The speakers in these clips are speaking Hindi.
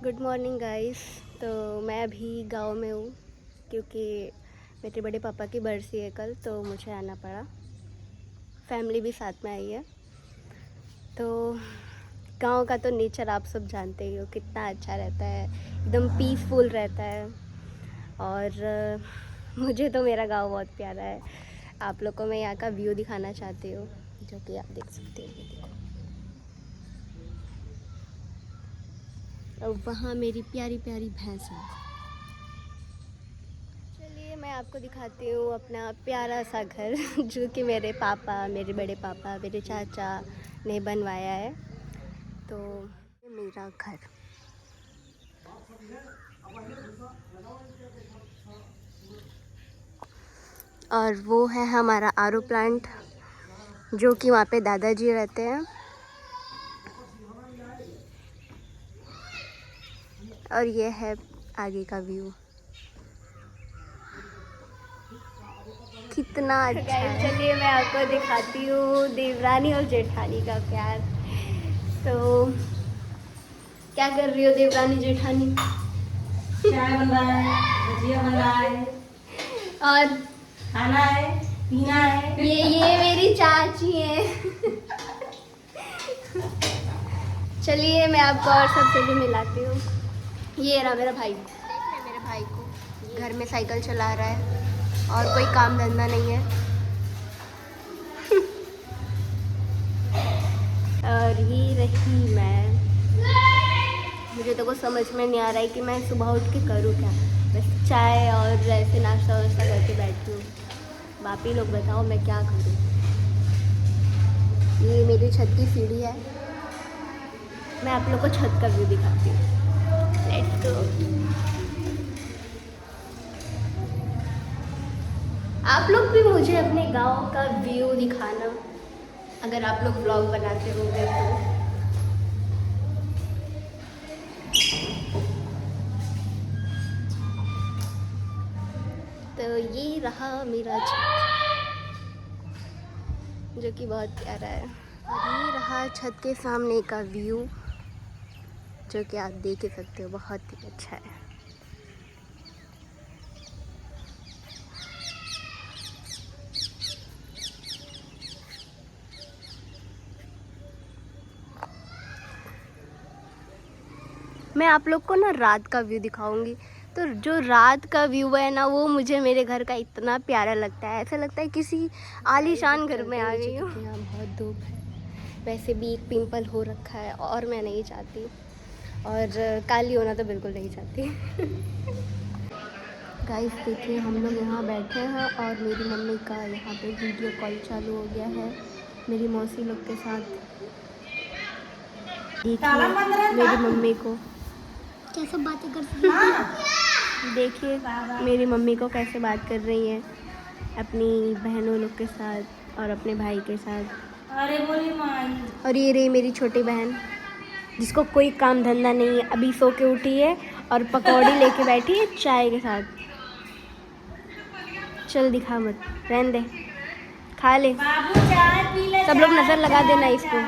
Good morning guys. तो मैं अभी गांव में हूँ क्योंकि मेरे बड़े पापा की बरसी है कल, तो मुझे आना पड़ा। फैमिली भी साथ में आई है। तो गांव का तो नेचर आप सब जानते ही हो, कितना अच्छा रहता है, एकदम पीसफुल रहता है। और मुझे तो मेरा गांव बहुत प्यारा है। आप लोग को मैं यहाँ का व्यू दिखाना चाहती हूँ, जो कि आप देख सकते हो। ये देखो, और वहाँ मेरी प्यारी प्यारी भैंस है। चलिए मैं आपको दिखाती हूँ अपना प्यारा सा घर जो कि मेरे पापा, मेरे बड़े पापा, मेरे चाचा ने बनवाया है। तो मेरा घर, और वो है हमारा आरओ प्लांट, जो कि वहाँ पे दादाजी रहते हैं। और ये है आगे का व्यू, कितना अच्छा है। चलिए मैं आपको दिखाती हूँ देवरानी और जेठानी का प्यार। तो क्या कर रही हो देवरानी जेठानी? चाय बन रहा है, भजिया बन रहा है, और खाना है, पीना है। ये मेरी चाची है। चलिए मैं आपको और सबसे भी मिलाती हूँ। ये रहा मेरा भाई, देख रहे मेरे भाई को, घर में साइकिल चला रहा है और कोई काम धंधा नहीं है। और ये रही मैं। मुझे तो कुछ समझ में नहीं आ रहा है कि मैं सुबह उठ के करूँ क्या। बस चाय और ऐसे नाश्ता वाश्ता करके बैठी हूँ। बाकी लोग बताओ मैं क्या करूँ। ये मेरी छत की सीढ़ी है। मैं आप लोग को छत का व्यू दिखाती हूँ। Let's go. आप लोग भी मुझे अपने गांव का व्यू दिखाना, अगर आप लोग ब्लॉग बनाते होंगे तो। तो ये रहा मेरा छत, जो कि बहुत प्यारा है। और ये रहा छत के सामने का व्यू, जो कि आप देख ही सकते हो, बहुत ही अच्छा है। मैं आप लोग को ना रात का व्यू दिखाऊंगी। तो जो रात का व्यू है ना, वो मुझे मेरे घर का इतना प्यारा लगता है। ऐसा लगता है किसी आलीशान घर में आ गई हूँ। यहाँ बहुत धूप है, वैसे भी एक पिंपल हो रखा है और मैं नहीं चाहती, और काली होना तो बिल्कुल नहीं चाहती। गाइस देखिए, हम लोग यहाँ बैठे हैं और मेरी मम्मी का यहाँ पे वीडियो कॉल चालू हो गया है मेरी मौसी लोग के साथ। देखिए मेरी मम्मी को कैसे बातें कर रही है। देखिए मेरी मम्मी को कैसे बात कर रही है अपनी बहनों लोग के साथ और अपने भाई के साथ। अरे बोली माई। और ये रही मेरी छोटी बहन, जिसको कोई काम धंधा नहीं है, अभी सो के उठी है और पकौड़ी लेके बैठी है चाय के साथ। चल दिखा मत, रहने दे, खा ले। बाबू चाय पी ले। सब लोग नजर लगा देना इसको।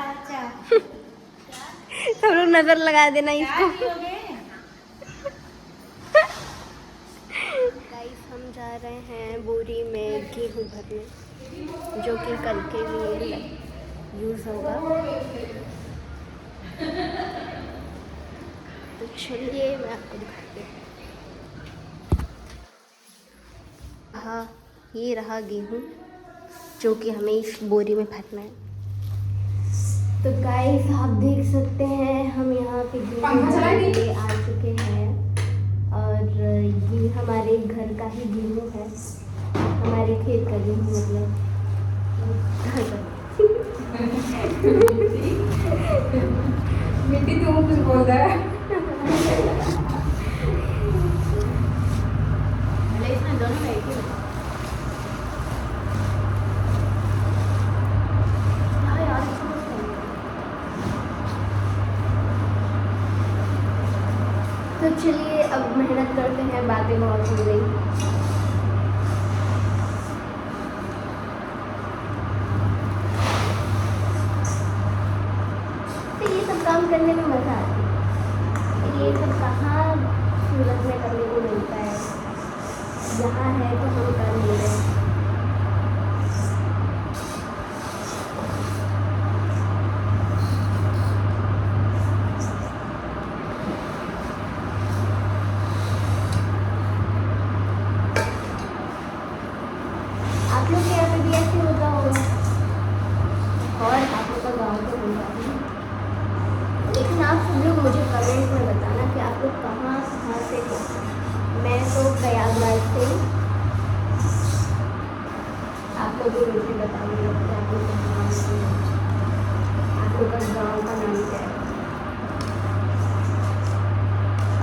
सब लोग नजर लगा देना इसको। गाइस हम जा रहे हैं बोरी में गेहूँ भरने, जो कि कल के लिए यूज़ होगा। तो चलिए मैं आपको दिखाती हूँ। हाँ, ये रहा गेहूँ, जो कि हमें इस बोरी में भरना है। तो गाइस आप देख सकते हैं हम यहाँ पे गेहूँ भरने के लिए आ चुके हैं। और ये हमारे घर का ही गेहूँ है, हमारे खेत का गेहूँ मतलब। मिट्टी तो कुछ बोल रहा है। इसमें दोनों है कि तो चलिए अब मेहनत करते हैं, बातें बहुत हो गई। तो ये सब काम करने में मज़ा आती है, ये सब काम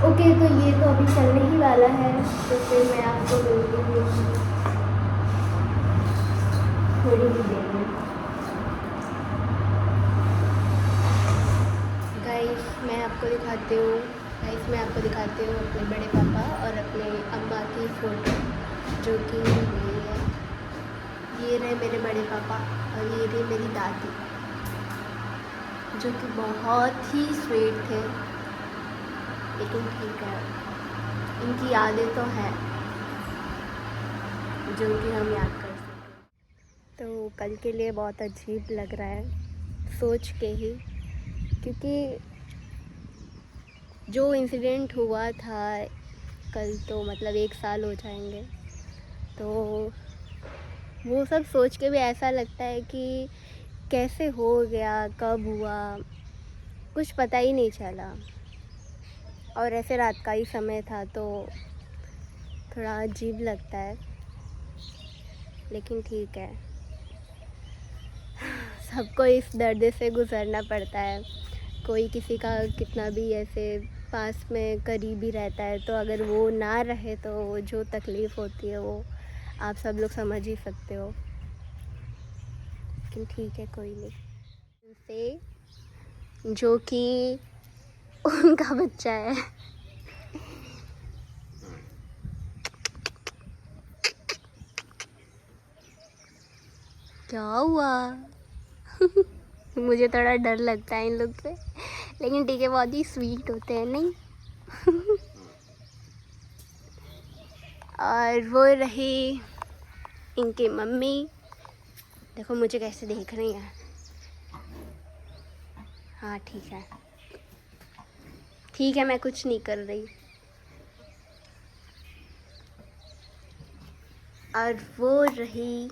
ओके, तो ये तो अभी चलने ही वाला है, तो फिर मैं आपको मिलती हूँ थोड़ी ही देर में। गाइस मैं आपको दिखाती हूँ अपने बड़े पापा और अपने अम्मा की फ़ोटो, जो कि ये है। ये रहे मेरे बड़े पापा और ये रही मेरी दादी, जो कि बहुत ही स्वीट थे। लेकिन ठीक है, इनकी यादें तो हैं जो कि हम याद कर सकें। तो कल के लिए बहुत अजीब लग रहा है सोच के ही, क्योंकि जो इंसिडेंट हुआ था कल, तो मतलब 1 साल हो जाएंगे। तो वो सब सोच के भी ऐसा लगता है कि कैसे हो गया, कब हुआ, कुछ पता ही नहीं चला। और ऐसे रात का ही समय था तो थोड़ा अजीब लगता है, लेकिन ठीक है, सबको इस दर्द से गुज़रना पड़ता है। कोई किसी का कितना भी ऐसे पास में करीबी रहता है, तो अगर वो ना रहे तो जो तकलीफ़ होती है वो आप सब लोग समझ ही सकते हो। लेकिन ठीक है, कोई नहीं। से जो कि उनका बच्चा है। क्या हुआ? मुझे थोड़ा डर लगता है इन लोग से, लेकिन ठीक है, बहुत ही स्वीट होते हैं नहीं। और वो रही इनकी मम्मी, देखो मुझे कैसे देख रही हैं। हाँ ठीक है, मैं कुछ नहीं कर रही। और वो रही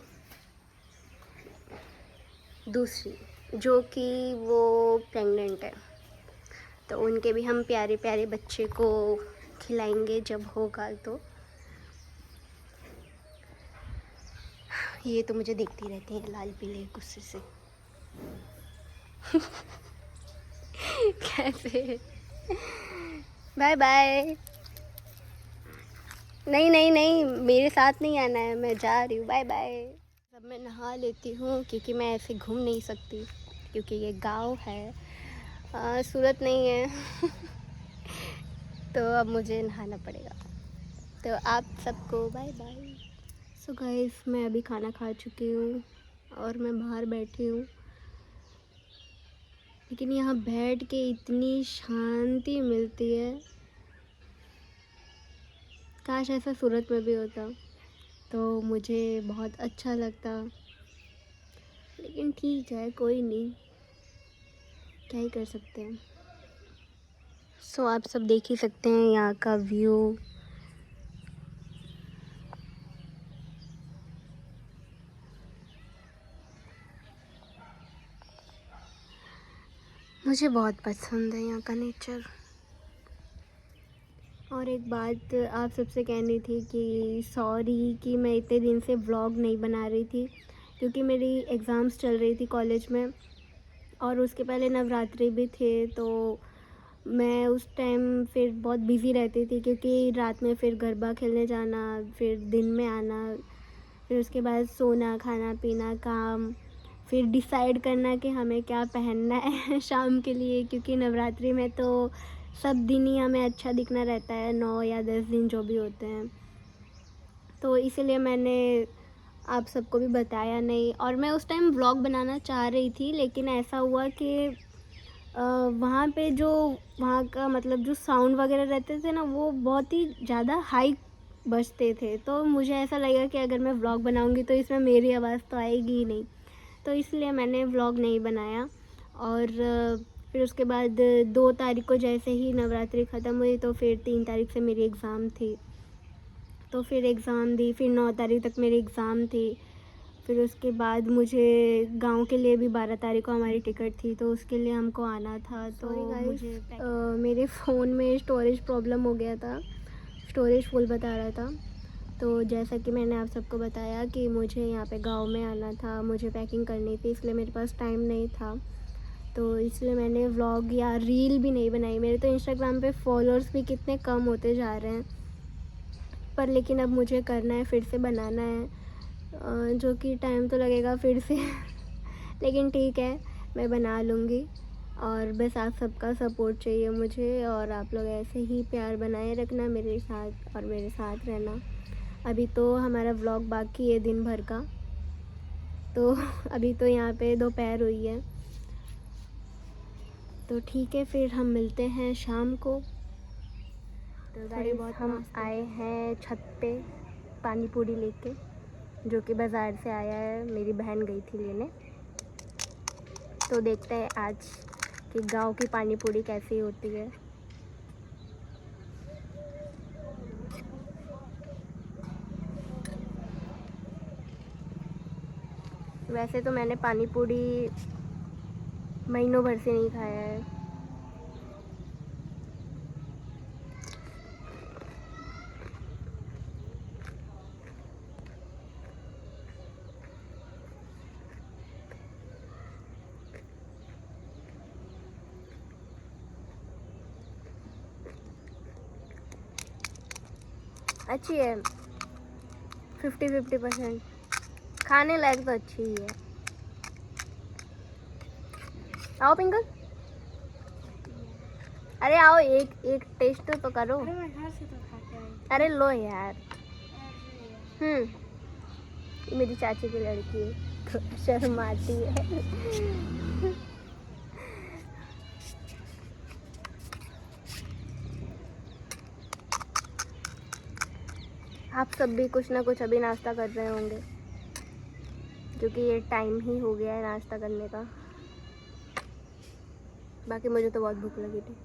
दूसरी, जो कि वो प्रेग्नेंट है, तो उनके भी हम प्यारे प्यारे बच्चे को खिलाएंगे जब होगा। तो ये तो मुझे देखती रहती है लाल पीले गुस्से से। कैसे? Bye bye. नहीं नहीं नहीं, मेरे साथ नहीं आना है, मैं जा रही हूँ, बाय बाय। अब मैं नहा लेती हूँ, क्योंकि मैं ऐसे घूम नहीं सकती, क्योंकि ये गांव है, सूरत नहीं है। तो अब मुझे नहाना पड़ेगा। तो आप सबको बाय बाय। सो गाइस, मैं अभी खाना खा चुकी हूँ और मैं बाहर बैठी हूँ, लेकिन यहाँ बैठ के इतनी शांति मिलती है, काश ऐसा सूरत में भी होता तो मुझे बहुत अच्छा लगता। लेकिन ठीक है, कोई नहीं, क्या ही कर सकते हैं। सो आप सब देख ही सकते हैं यहाँ का व्यू। मुझे बहुत पसंद है यहाँ का नेचर। और एक बात आप सबसे कहनी थी कि सॉरी कि मैं इतने दिन से व्लॉग नहीं बना रही थी, क्योंकि मेरी एग्ज़ाम्स चल रही थी कॉलेज में, और उसके पहले नवरात्रि भी थे, तो मैं उस टाइम फिर बहुत बिज़ी रहती थी, क्योंकि रात में फिर गरबा खेलने जाना, फिर दिन में आना, फिर उसके बाद सोना, खाना पीना, काम, फिर डिसाइड करना कि हमें क्या पहनना है शाम के लिए, क्योंकि नवरात्रि में तो सब दिन ही हमें अच्छा दिखना रहता है, 9 या 10 दिन जो भी होते हैं। तो इसीलिए मैंने आप सबको भी बताया नहीं, और मैं उस टाइम व्लॉग बनाना चाह रही थी, लेकिन ऐसा हुआ कि वहाँ पे जो वहाँ का मतलब जो साउंड वगैरह रहते थे ना, वो बहुत ही ज़्यादा हाई बजते थे, तो मुझे ऐसा लगा कि अगर मैं व्लॉग बनाऊँगी तो इसमें मेरी आवाज़ तो आएगी ही नहीं, तो इसलिए मैंने व्लॉग नहीं बनाया। और फिर उसके बाद 2 तारीख को जैसे ही नवरात्रि ख़त्म हुई, तो फिर 3 तारीख से मेरी एग्ज़ाम थी, तो फिर एग्ज़ाम दी, फिर 9 तारीख तक मेरी एग्ज़ाम थी। फिर उसके बाद मुझे गांव के लिए भी 12 तारीख को हमारी टिकट थी, तो उसके लिए हमको आना था। तो मुझे मेरे फ़ोन में स्टोरेज प्रॉब्लम हो गया था, स्टोरेज फुल बता रहा था। तो जैसा कि मैंने आप सबको बताया कि मुझे यहाँ पे गांव में आना था, मुझे पैकिंग करनी थी, इसलिए मेरे पास टाइम नहीं था। तो इसलिए मैंने व्लॉग या रील भी नहीं बनाई। मेरे तो इंस्टाग्राम पे फॉलोअर्स भी कितने कम होते जा रहे हैं, पर लेकिन अब मुझे करना है, फिर से बनाना है, जो कि टाइम तो लगेगा फिर से लेकिन ठीक है, मैं बना लूँगी। और बस आप सबका सपोर्ट चाहिए मुझे, और आप लोग ऐसे ही प्यार बनाए रखना मेरे साथ और मेरे साथ रहना। अभी तो हमारा व्लॉग बाकी है दिन भर का, तो अभी तो यहाँ पे दोपहर हुई है, तो ठीक है, फिर हम मिलते हैं शाम को। तो गाइस हम आए हैं छत पे पानी पूरी लेके, जो कि बाज़ार से आया है, मेरी बहन गई थी लेने। तो देखते हैं आज कि गांव की पानी पूरी कैसी होती है। वैसे तो मैंने पानी पूरी महीनों भर से नहीं खाया है। अच्छी है, 50-50%। खाने लायक तो अच्छी ही है। आओ पिंकल, अरे आओ, एक टेस्ट तो करो। अरे लो यार। ये मेरी चाची की लड़की है, तो शर्माती है। आप सब भी कुछ ना कुछ अभी नाश्ता कर रहे होंगे, क्योंकि ये टाइम ही हो गया है नाश्ता करने का। बाकी मुझे तो बहुत भूख लगी थी।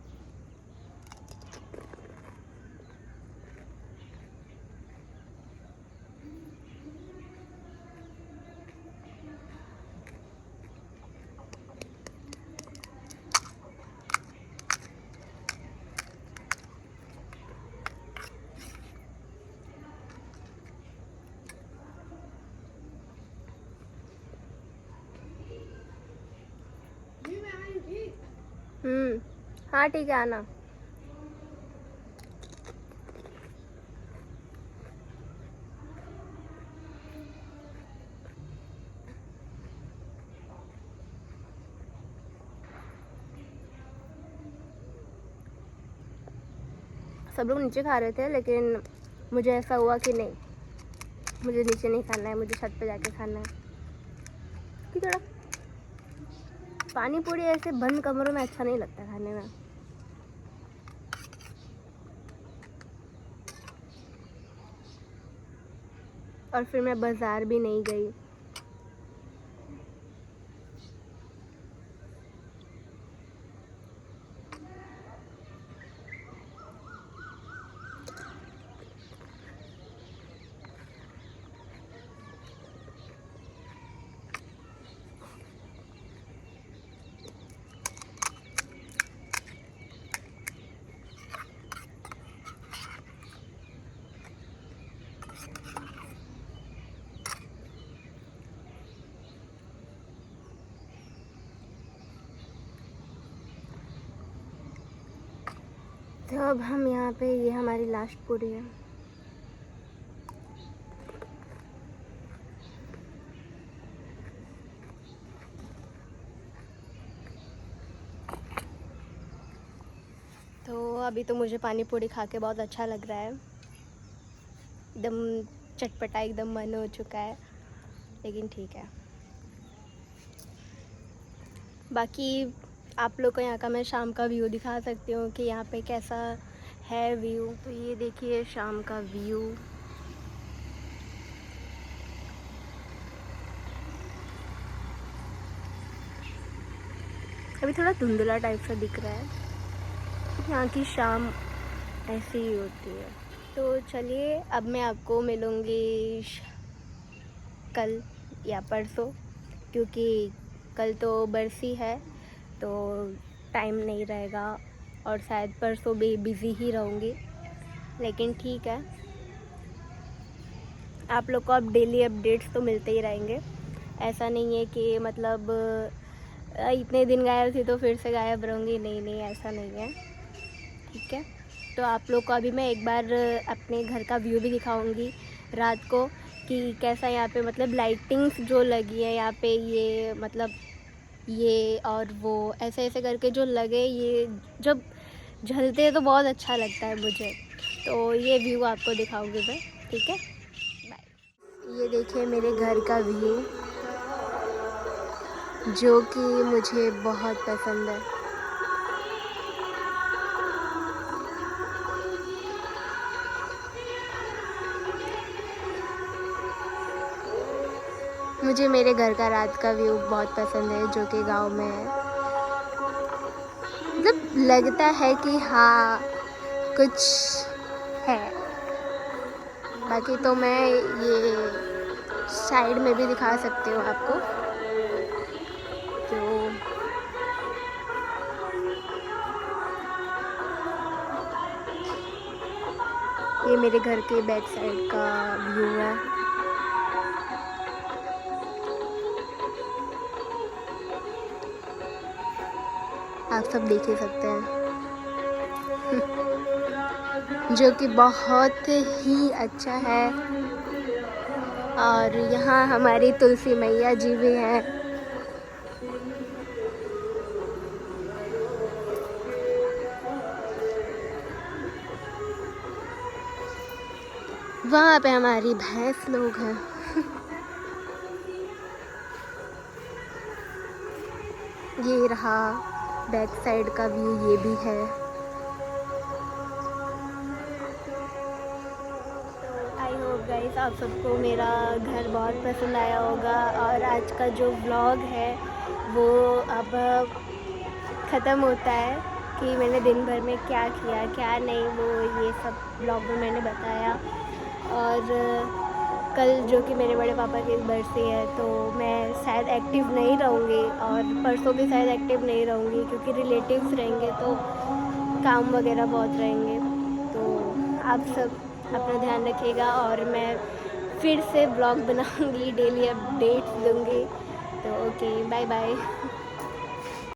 हाँ ठीक है, आना। सब लोग नीचे खा रहे थे, लेकिन मुझे ऐसा हुआ कि नहीं, मुझे नीचे नहीं खाना है, मुझे छत पे जाके खाना है। कि थोड़ा पानी पूरी ऐसे बंद कमरों में अच्छा नहीं लगता खाने में। और फिर मैं बाज़ार भी नहीं गई। तो अब हम यहाँ पे, ये हमारी लास्ट पूरी है। तो अभी तो मुझे पानी पूरी खा के बहुत अच्छा लग रहा है, एकदम चटपटा, एकदम मन हो चुका है, लेकिन ठीक है। बाकी आप लोग को यहाँ का मैं शाम का व्यू दिखा सकती हूँ कि यहाँ पे कैसा है व्यू। तो ये देखिए शाम का व्यू। अभी थोड़ा धुंधला टाइप सा दिख रहा है, यहाँ की शाम ऐसी ही होती है। तो चलिए, अब मैं आपको मिलूँगी कल या परसों, क्योंकि कल तो बरसी है, तो टाइम नहीं रहेगा, और शायद परसों भी बिज़ी ही रहूँगी, लेकिन ठीक है। आप लोग को अब डेली अपडेट्स तो मिलते ही रहेंगे। ऐसा नहीं है कि मतलब इतने दिन गायब थी तो फिर से गायब रहूँगी, नहीं नहीं ऐसा नहीं है, ठीक है। तो आप लोग को अभी मैं एक बार अपने घर का व्यू भी दिखाऊंगी रात को कि कैसा यहाँ पे मतलब लाइटिंग्स जो लगी है यहाँ पे, ये मतलब ये और वो ऐसे ऐसे करके जो लगे, ये जब जलते हैं तो बहुत अच्छा लगता है मुझे। तो ये व्यू आपको दिखाऊंगी मैं, ठीक है। बाय। ये देखिए मेरे घर का व्यू जो कि मुझे बहुत पसंद है। मुझे मेरे घर का रात का व्यू बहुत पसंद है जो कि गांव में है। मतलब लगता है कि हाँ कुछ है। बाकी तो मैं ये साइड में भी दिखा सकती हूँ आपको। तो ये मेरे घर के बैक साइड का व्यू है। आप सब देख ही सकते हैं जो कि बहुत ही अच्छा है। और यहाँ हमारी तुलसी मैया जी भी हैं। वहाँ पे हमारी भैंस लोग हैं। ये रहा बैक साइड का व्यू, ये भी है। आई होप गाइस आप सबको मेरा घर बहुत पसंद आया होगा। और आज का जो व्लॉग है वो अब ख़त्म होता है कि मैंने दिन भर में क्या किया क्या नहीं, वो ये सब व्लॉग में मैंने बताया। और कल जो कि मेरे बड़े पापा की बरसी है तो मैं शायद एक्टिव नहीं रहूँगी और परसों भी शायद एक्टिव नहीं रहूँगी क्योंकि रिलेटिव्स रहेंगे तो काम वगैरह बहुत रहेंगे। तो आप सब अपना ध्यान रखिएगा और मैं फिर से ब्लॉग बनाऊँगी, डेली अपडेट्स दूँगी। तो ओके, बाय बाय।